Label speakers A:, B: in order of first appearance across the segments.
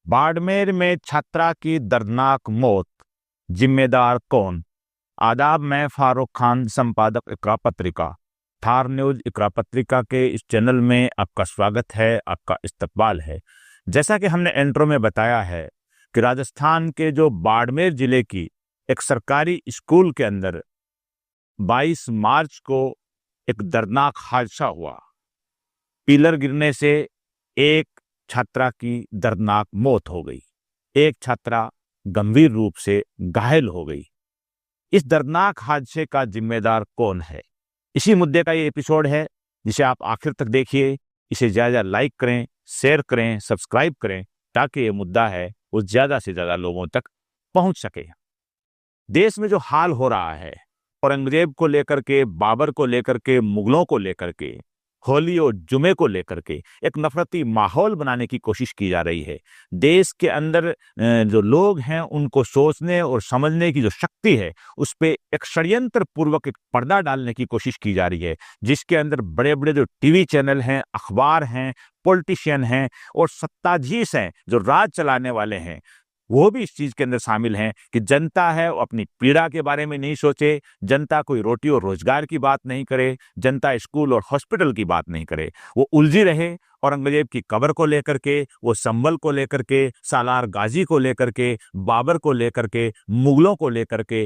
A: बाड़मेर में छात्रा की दर्दनाक मौत, जिम्मेदार कौन? आदाब, मैं फारूक खान, संपादक इकरा पत्रिका। थार न्यूज इकरा पत्रिका के इस चैनल में आपका स्वागत है, आपका इस्तकबाल है। जैसा कि हमने इंट्रो में बताया है कि राजस्थान के जो बाड़मेर जिले की एक सरकारी स्कूल के अंदर 22 मार्च को एक दर्दनाक हादसा हुआ। पिलर गिरने से एक छात्रा की दर्दनाक मौत हो गई, एक छात्रा गंभीर रूप से घायल हो गई। इस दर्दनाक हादसे का जिम्मेदार कौन है, इसी मुद्दे का ये एपिसोड है, जिसे आप आखिर तक देखिए। इसे ज्यादा लाइक करें, शेयर करें, सब्सक्राइब करें, ताकि ये मुद्दा है वो ज्यादा से ज्यादा लोगों तक पहुंच सके। देश में जो हाल हो रहा है, औरंगजेब को लेकर के, बाबर को लेकर के, मुगलों को लेकर के, होली और जुमे को लेकर के एक नफरती माहौल बनाने की कोशिश की जा रही है। देश के अंदर जो लोग हैं उनको सोचने और समझने की जो शक्ति है उस पे एक षड्यंत्र पूर्वक एक पर्दा डालने की कोशिश की जा रही है, जिसके अंदर बड़े बड़े जो टीवी चैनल हैं, अखबार हैं, पॉलिटिशियन हैं और सत्ताधीश हैं जो राज चलाने वाले हैं, वो भी इस चीज के अंदर शामिल हैं कि जनता है वो अपनी पीड़ा के बारे में नहीं सोचे, जनता कोई रोटी और रोजगार की बात नहीं करे, जनता स्कूल और हॉस्पिटल की बात नहीं करे। वो उलझी रहे औरंगजेब की कब्र को लेकर के, वो संभल को लेकर के, सालार गाजी को लेकर के, बाबर को लेकर के, मुगलों को लेकर के,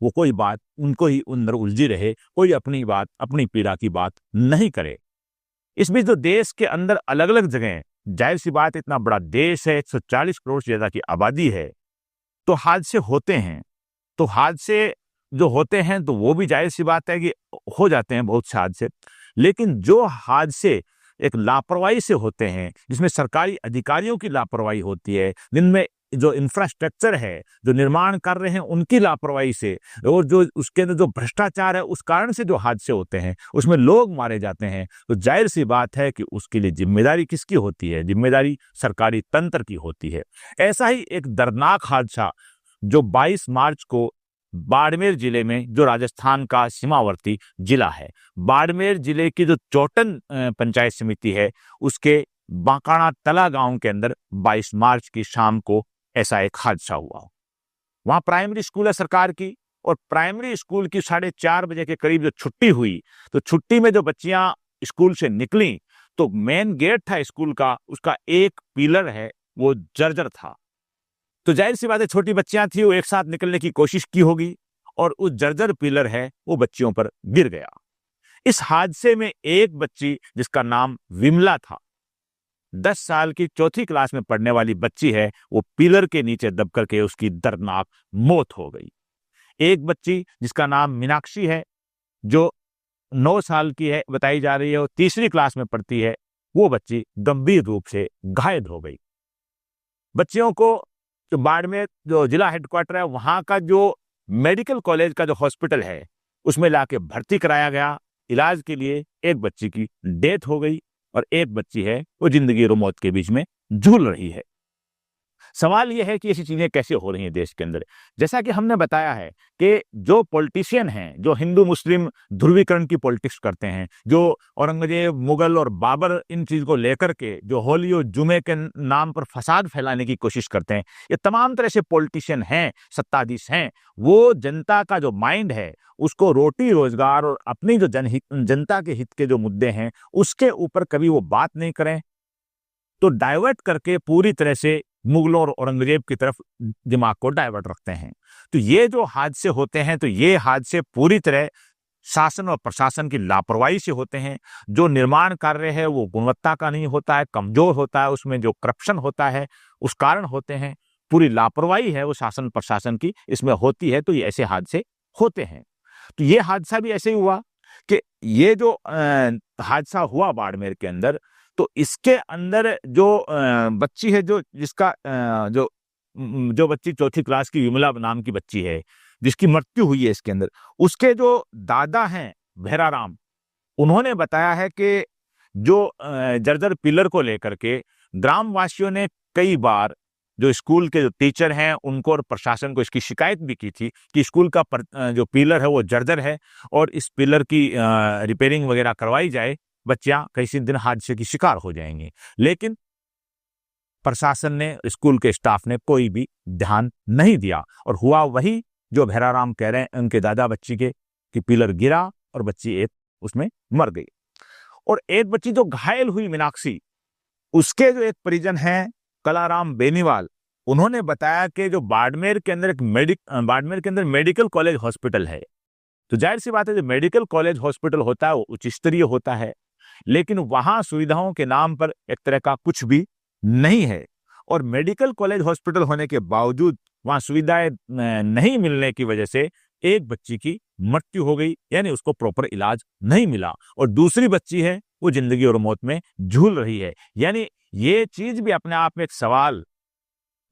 A: वो कोई बात उनको ही अंदर उलझी रहे, कोई अपनी बात, अपनी पीड़ा की बात नहीं करे। इस बीच जो देश के अंदर अलग अलग जगह, जाहिर सी बात, इतना बड़ा देश है, 140 करोड़ से ज्यादा की आबादी है, तो हादसे होते हैं। तो हादसे जो होते हैं तो वो भी जाहिर सी बात है कि हो जाते हैं बहुत से हादसे। लेकिन जो हादसे एक लापरवाही से होते हैं, जिसमें सरकारी अधिकारियों की लापरवाही होती है, जिनमें जो इंफ्रास्ट्रक्चर है, जो निर्माण कर रहे हैं उनकी लापरवाही से, और जो उसके अंदर जो भ्रष्टाचार है उस कारण से जो हादसे होते हैं, उसमें लोग मारे जाते हैं, तो जाहिर सी बात है कि उसके लिए जिम्मेदारी किसकी होती है? जिम्मेदारी सरकारी तंत्र की होती है। ऐसा ही एक दर्दनाक हादसा जो 22 मार्च को बाड़मेर जिले में, जो राजस्थान का सीमावर्ती जिला है, बाड़मेर जिले की जो चौटन पंचायत समिति है, उसके बांकाना तला गांव के अंदर 22 मार्च की शाम को ऐसा एक हादसा हुआ। वहां प्राइमरी स्कूल है सरकार की, और प्राइमरी स्कूल की 4:30 बजे के करीब जो छुट्टी हुई, तो छुट्टी में जो बच्चियां स्कूल से निकली, तो मेन गेट था स्कूल का, उसका एक पिलर है वो जर्जर था। तो जाहिर सी बात है, छोटी बच्चियां थी, वो एक साथ निकलने की कोशिश की होगी, और उस जर्जर पिलर है वो बच्चियों पर गिर गया। इस हादसे में एक बच्ची, जिसका नाम विमला था, 10 साल की चौथी क्लास में पढ़ने वाली बच्ची है, वो पिलर के नीचे दब करके उसकी दर्दनाक मौत हो गई। एक बच्ची जिसका नाम मीनाक्षी है, जो 9 साल की है, बताई जा रही है, वो तीसरी क्लास में पढ़ती है, वो बच्ची गंभीर रूप से घायल हो गई। बच्चियों को जो बाड़मेर जो जिला हेडक्वार्टर है, वहां का जो मेडिकल कॉलेज का जो हॉस्पिटल है, उसमें लाके भर्ती कराया गया इलाज के लिए। एक बच्ची की डेथ हो गई और एक बच्ची है वो जिंदगी और मौत के बीच में झूल रही है। सवाल यह है कि ऐसी चीजें कैसे हो रही हैं देश के अंदर। जैसा कि हमने बताया है कि जो पॉलिटिशियन हैं, जो हिंदू मुस्लिम ध्रुवीकरण की पॉलिटिक्स करते हैं, जो औरंगजेब, मुगल और बाबर, इन चीज को लेकर के जो होली और जुमे के नाम पर फसाद फैलाने की कोशिश करते हैं, ये तमाम तरह से पॉलिटिशियन हैं, सत्ताधीश हैं। वो जनता का जो माइंड है उसको रोटी रोजगार और अपनी जो जनता के हित के जो मुद्दे हैं उसके ऊपर कभी वो बात नहीं करें, तो डाइवर्ट करके पूरी तरह से मुगलों और औरंगजेब की तरफ दिमाग को डाइवर्ट रखते हैं। तो ये जो हादसे होते हैं, तो ये हादसे पूरी तरह शासन और प्रशासन की लापरवाही से होते हैं। जो निर्माण कार्य है वो गुणवत्ता का नहीं होता है, कमजोर होता है, उसमें जो करप्शन होता है उस कारण होते हैं। पूरी लापरवाही है वो शासन प्रशासन की इसमें होती है, तो ये ऐसे हादसे होते हैं। तो ये हादसा भी ऐसे ही हुआ कि ये जो हादसा हुआ बाड़मेर के अंदर, तो इसके अंदर जो बच्ची है, जो जिसका जो बच्ची चौथी क्लास की विमला नाम की बच्ची है, जिसकी मृत्यु हुई है इसके अंदर, उसके जो दादा हैं भैराराम, उन्होंने बताया है कि जो जर्जर पिलर को लेकर के ग्रामवासियों ने कई बार जो स्कूल के जो टीचर हैं उनको और प्रशासन को इसकी शिकायत भी की थी कि स्कूल का जो पिलर है वो जर्जर है और इस पिलर की रिपेयरिंग वगैरह करवाई जाए, बच्चियां किसी दिन हादसे की शिकार हो जाएंगी। लेकिन प्रशासन ने, स्कूल के स्टाफ ने कोई भी ध्यान नहीं दिया और हुआ वही जो भैराराम कह रहे हैं उनके दादा बच्ची के, कि पिलर गिरा और बच्ची एक उसमें मर गई। और एक बच्ची जो घायल हुई मीनाक्षी, उसके जो एक परिजन हैं कलाराम बेनीवाल, उन्होंने बताया कि जो बाड़मेर के अंदर मेडिकल कॉलेज हॉस्पिटल है, तो जाहिर सी बात है जो मेडिकल कॉलेज हॉस्पिटल होता है वो उच्च स्तरीय होता है, लेकिन वहां सुविधाओं के नाम पर एक तरह का कुछ भी नहीं है। और मेडिकल कॉलेज हॉस्पिटल होने के बावजूद वहां सुविधाएं नहीं मिलने की वजह से एक बच्ची की मृत्यु हो गई, यानी उसको प्रॉपर इलाज नहीं मिला, और दूसरी बच्ची है वो जिंदगी और मौत में झूल रही है। यानी ये चीज भी अपने आप में एक सवाल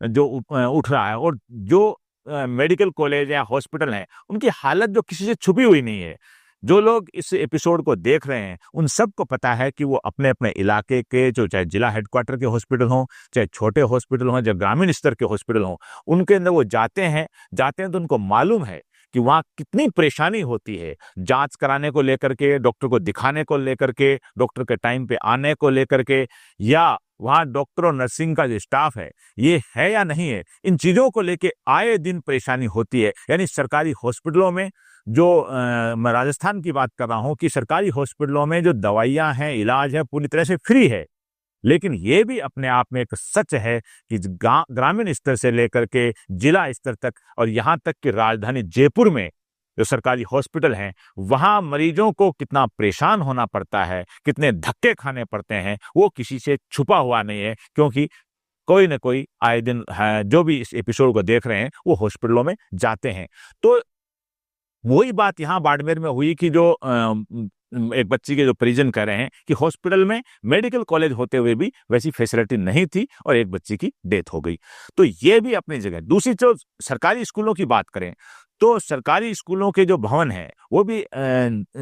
A: जो उठ रहा है। और जो मेडिकल कॉलेज या हॉस्पिटल हैं उनकी हालत जो किसी से छुपी हुई नहीं है। जो लोग इस एपिसोड को देख रहे हैं उन सबको पता है कि वो अपने अपने इलाके के, जो चाहे जिला हेडक्वार्टर के हॉस्पिटल हों, चाहे छोटे हॉस्पिटल हों, चाहे ग्रामीण स्तर के हॉस्पिटल हों, उनके अंदर वो जाते हैं तो उनको मालूम है कि वहाँ कितनी परेशानी होती है, जांच कराने को लेकर के, डॉक्टर को दिखाने को लेकर के, डॉक्टर के टाइम पे आने को लेकर के, या वहाँ डॉक्टर और नर्सिंग का जो स्टाफ है ये है या नहीं है, इन चीज़ों को लेके आए दिन परेशानी होती है। यानी सरकारी हॉस्पिटलों में जो मैं राजस्थान की बात कर रहा हूँ कि सरकारी हॉस्पिटलों में जो दवाइयाँ हैं, इलाज है, पूरी तरह से फ्री है, लेकिन ये भी अपने आप में एक सच है कि ग्रामीण स्तर से लेकर के जिला स्तर तक और यहाँ तक कि राजधानी जयपुर में जो सरकारी हॉस्पिटल हैं वहाँ मरीजों को कितना परेशान होना पड़ता है, कितने धक्के खाने पड़ते हैं, वो किसी से छुपा हुआ नहीं है, क्योंकि कोई न कोई आए दिन है, जो भी इस एपिसोड को देख रहे हैं वो हॉस्पिटलों में जाते हैं। तो वही बात यहाँ बाड़मेर में हुई कि जो एक बच्ची के जो परिजन कह रहे हैं कि हॉस्पिटल में मेडिकल कॉलेज होते हुए भी वैसी फैसिलिटी नहीं थी और एक बच्ची की डेथ हो गई। तो ये भी अपनी जगह। दूसरी जो सरकारी स्कूलों की बात करें तो सरकारी स्कूलों के जो भवन हैं वो भी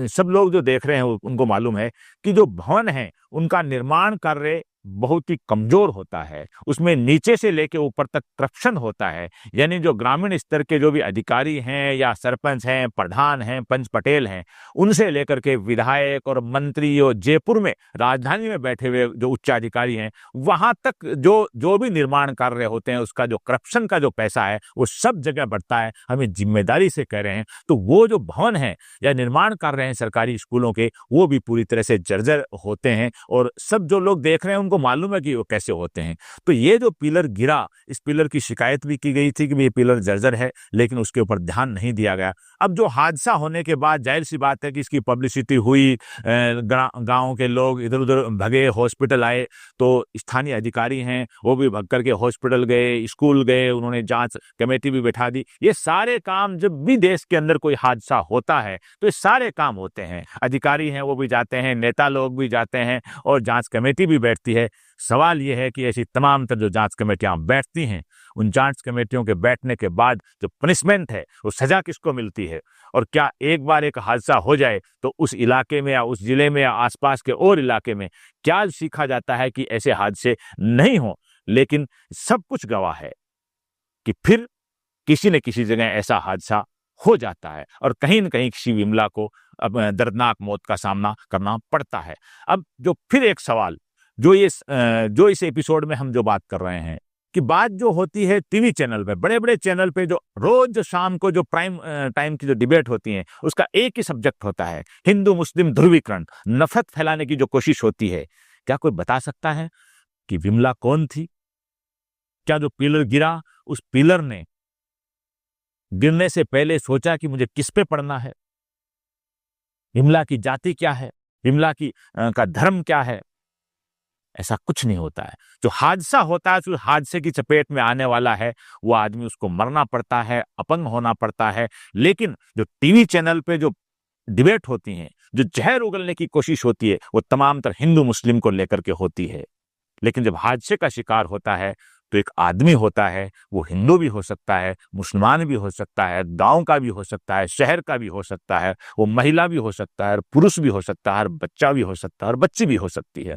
A: सब लोग जो देख रहे हैं उनको मालूम है कि जो भवन है उनका निर्माण कार्य बहुत ही कमजोर होता है, उसमें नीचे से लेके ऊपर तक करप्शन होता है। यानी जो ग्रामीण स्तर के जो भी अधिकारी हैं या सरपंच हैं, प्रधान हैं, पंच पटेल हैं, उनसे लेकर के विधायक और मंत्री और जयपुर में राजधानी में बैठे हुए जो उच्चाधिकारी हैं वहां तक जो भी निर्माण कार्य होते हैं उसका जो करप्शन का जो पैसा है वो सब जगह बढ़ता है। हमें जिम्मेदारी से कह रहे हैं तो वो जो भवन है या निर्माण कार्य हैं सरकारी स्कूलों के वो भी पूरी तरह से जर्जर होते हैं और सब जो लोग देख रहे हैं उनको मालूम है कि वो कैसे होते हैं। तो ये जो पिलर गिरा, इस पिलर की शिकायत भी की गई थी कि ये पिलर जर्जर है, लेकिन उसके ऊपर ध्यान नहीं दिया गया। अब जो हादसा होने के बाद जाहिर सी बात है कि इसकी पब्लिसिटी हुई, गांव के लोग इधर उधर भगे, हॉस्पिटल आए, तो स्थानीय अधिकारी हैं वो भी भग करके हॉस्पिटल गए, स्कूल गए, उन्होंने जांच कमेटी भी बैठा दी। ये सारे काम जब भी देश के अंदर कोई हादसा होता है तो ये सारे काम होते हैं, अधिकारी हैं वो भी जाते हैं, नेता लोग भी जाते हैं और जांच कमेटी भी बैठती है। सवाल यह है कि ऐसी तमाम तर जो जांच कमेटियां बैठती हैं उन जांच कमेटियों के बैठने के बाद जो पनिशमेंट है वो सजा किसको मिलती है, और क्या एक बार एक हादसा हो जाए तो उस इलाके में या उस जिले में या आसपास के और इलाके में क्या सीखा जाता है कि ऐसे हादसे नहीं हो। लेकिन सब कुछ गवाह है कि फिर किसी न किसी जगह ऐसा हादसा हो जाता है और कहीं न कहीं किसी विमला को अब दर्दनाक मौत का सामना करना पड़ता है। अब जो फिर एक सवाल जो इस एपिसोड में हम जो बात कर रहे हैं कि बात जो होती है टीवी चैनल पे, बड़े बड़े चैनल पे जो रोज शाम को जो प्राइम टाइम की जो डिबेट होती है उसका एक ही सब्जेक्ट होता है, हिंदू मुस्लिम ध्रुवीकरण, नफरत फैलाने की जो कोशिश होती है। क्या कोई बता सकता है कि विमला कौन थी? क्या जो पिलर गिरा उस पिलर ने गिरने से पहले सोचा कि मुझे किस पे पड़ना है? विमला की जाति क्या है? विमला की का धर्म क्या है? ऐसा कुछ नहीं होता है। जो हादसा होता है उस हादसे की चपेट में आने वाला है वो आदमी, उसको मरना पड़ता है, अपंग होना पड़ता है। लेकिन जो टीवी चैनल पे जो डिबेट होती हैं, जो जहर उगलने की कोशिश होती है वो तमाम तर हिंदू मुस्लिम को लेकर के होती है। लेकिन जब हादसे का शिकार होता है तो एक आदमी होता है, वो हिंदू भी हो सकता है, मुसलमान भी हो सकता है, गांव का भी हो सकता है, शहर का भी हो सकता है, वो महिला भी हो सकता है, पुरुष भी हो सकता है, बच्चा भी हो सकता है और बच्ची भी हो सकती है।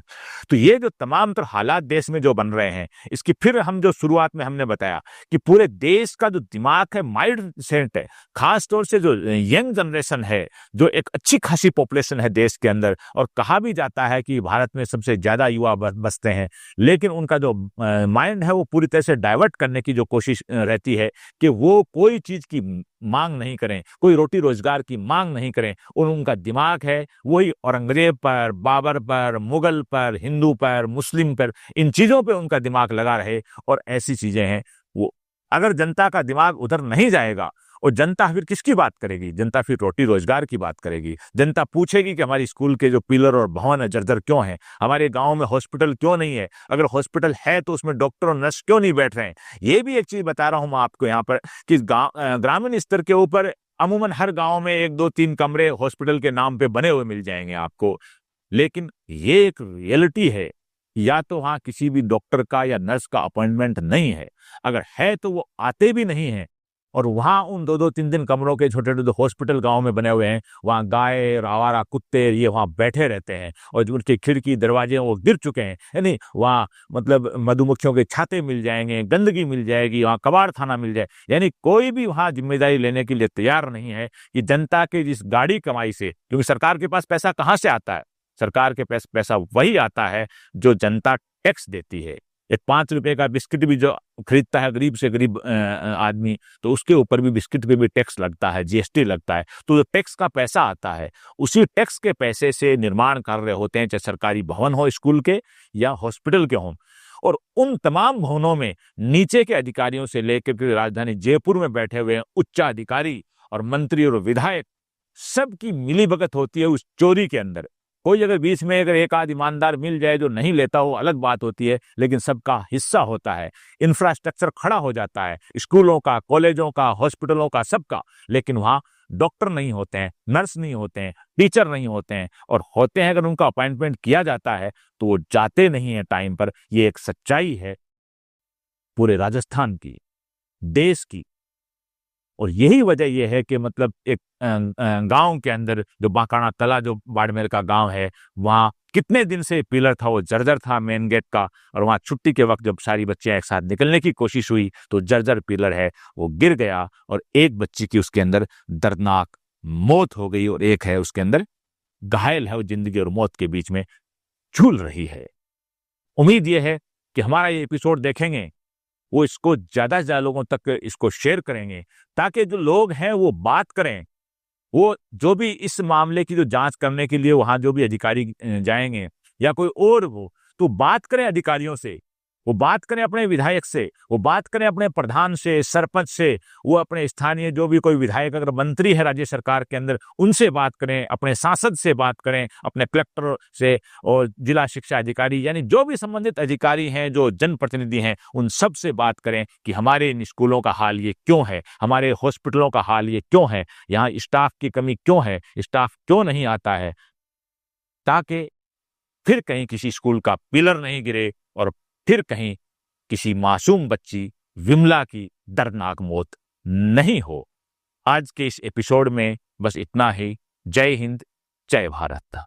A: तो ये जो तमाम तर हालात देश में जो बन रहे हैं, इसकी फिर हम जो शुरुआत में हमने बताया कि पूरे देश का जो दिमाग है, माइंड सेट है, खास तौर से जो यंग जनरेशन है, जो एक अच्छी खासी पॉपुलेशन है देश के अंदर, और कहा भी जाता है कि भारत में सबसे ज्यादा युवा बसते हैं, लेकिन उनका जो माइंड है वो पूरी तरह से डाइवर्ट करने की जो कोशिश रहती है कि वो कोई चीज की मांग नहीं करें, कोई रोटी रोजगार की मांग नहीं करें। उनका दिमाग है वही औरंगजेब पर, बाबर पर, मुगल पर, हिंदू पर, मुस्लिम पर, इन चीजों पे उनका दिमाग लगा रहे। और ऐसी चीजें हैं वो, अगर जनता का दिमाग उधर नहीं जाएगा और जनता फिर किसकी बात करेगी? जनता फिर रोटी रोजगार की बात करेगी। जनता पूछेगी कि हमारी स्कूल के जो पिलर और भवन है जर्जर क्यों है, हमारे गांव में हॉस्पिटल क्यों नहीं है, अगर हॉस्पिटल है तो उसमें डॉक्टर और नर्स क्यों नहीं बैठ रहे हैं। ये भी एक चीज बता रहा हूं मैं आपको यहाँ पर कि ग्रामीण स्तर के ऊपर अमूमन हर गांव में 1 2 3 कमरे हॉस्पिटल के नाम पे बने हुए मिल जाएंगे आपको, लेकिन ये एक रियलिटी है, या तो वहां किसी भी डॉक्टर का या नर्स का अपॉइंटमेंट नहीं है, अगर है तो वो आते भी नहीं है। और वहां उन 2 2 3 3 कमरों के छोटे छोटे हॉस्पिटल गांव में बने हुए हैं, वहां गाय, आवारा कुत्ते ये वहां बैठे रहते हैं, और जो उनके खिड़की दरवाजे वो गिर चुके हैं, यानी वहां मतलब मधुमक्खियों के छाते मिल जाएंगे, गंदगी मिल जाएगी, वहां कबाड़ खाना मिल जाए, यानी कोई भी वहां जिम्मेदारी लेने के लिए तैयार नहीं है कि जनता के जिस गाड़ी कमाई से, क्योंकि सरकार के पास पैसा कहाँ से आता है? सरकार के पास पैसा वही आता है जो जनता टैक्स देती है। एक 5 रुपए का बिस्किट भी जो खरीदता है गरीब से गरीब आदमी, तो उसके ऊपर भी बिस्किट पे भी टैक्स लगता है, जीएसटी लगता है। तो जो टैक्स का पैसा आता है, उसी टैक्स के पैसे से निर्माण कार्य होते हैं, चाहे सरकारी भवन हो स्कूल के या हॉस्पिटल के हों। और उन तमाम भवनों में नीचे के अधिकारियों से लेकर के राजधानी जयपुर में बैठे हुए उच्च अधिकारी और मंत्री और विधायक, सबकी मिलीभगत होती है उस चोरी के अंदर। कोई अगर बीच में अगर एक आध ईमानदार मिल जाए जो नहीं लेता हो अलग बात होती है, लेकिन सबका हिस्सा होता है। इंफ्रास्ट्रक्चर खड़ा हो जाता है, स्कूलों का, कॉलेजों का, हॉस्पिटलों का, सबका, लेकिन वहां डॉक्टर नहीं होते हैं, नर्स नहीं होते हैं, टीचर नहीं होते हैं, और होते हैं अगर उनका अपॉइंटमेंट किया जाता है तो वो जाते नहीं है टाइम पर। ये एक सच्चाई है पूरे राजस्थान की, देश की। और यही वजह यह है कि मतलब एक गांव के अंदर जो बांकाना तला जो बाड़मेर का गांव है, वहां कितने दिन से पिलर था वो जर्जर था मेन गेट का, और वहां छुट्टी के वक्त जब सारी बच्चियां एक साथ निकलने की कोशिश हुई तो जर्जर पिलर है वो गिर गया, और एक बच्ची की उसके अंदर दर्दनाक मौत हो गई, और एक है उसके अंदर घायल है, वो जिंदगी और मौत के बीच में झूल रही है। उम्मीद यह है कि हमारा ये एपिसोड देखेंगे, वो इसको ज्यादा से ज्यादा लोगों तक इसको शेयर करेंगे, ताकि जो लोग हैं वो बात करें। वो जो भी इस मामले की जो जांच करने के लिए वहां जो भी अधिकारी जाएंगे या कोई और, वो तो बात करें अधिकारियों से, वो बात करें अपने विधायक से, वो बात करें अपने प्रधान से, सरपंच से, वो अपने स्थानीय जो भी कोई विधायक अगर मंत्री है राज्य सरकार के अंदर उनसे बात करें, अपने सांसद से बात करें, अपने कलेक्टर से और जिला शिक्षा अधिकारी, यानी जो भी संबंधित अधिकारी हैं, जो जनप्रतिनिधि हैं, उन सब से बात करें कि हमारे इन स्कूलों का हाल ये क्यों है, हमारे हॉस्पिटलों का हाल ये क्यों है, यहाँ स्टाफ की कमी क्यों है, स्टाफ क्यों नहीं आता है, ताकि फिर कहीं किसी स्कूल का पिलर नहीं गिरे और फिर कहीं किसी मासूम बच्ची विमला की दर्दनाक मौत नहीं हो। आज के इस एपिसोड में बस इतना ही। जय हिंद, जय भारत।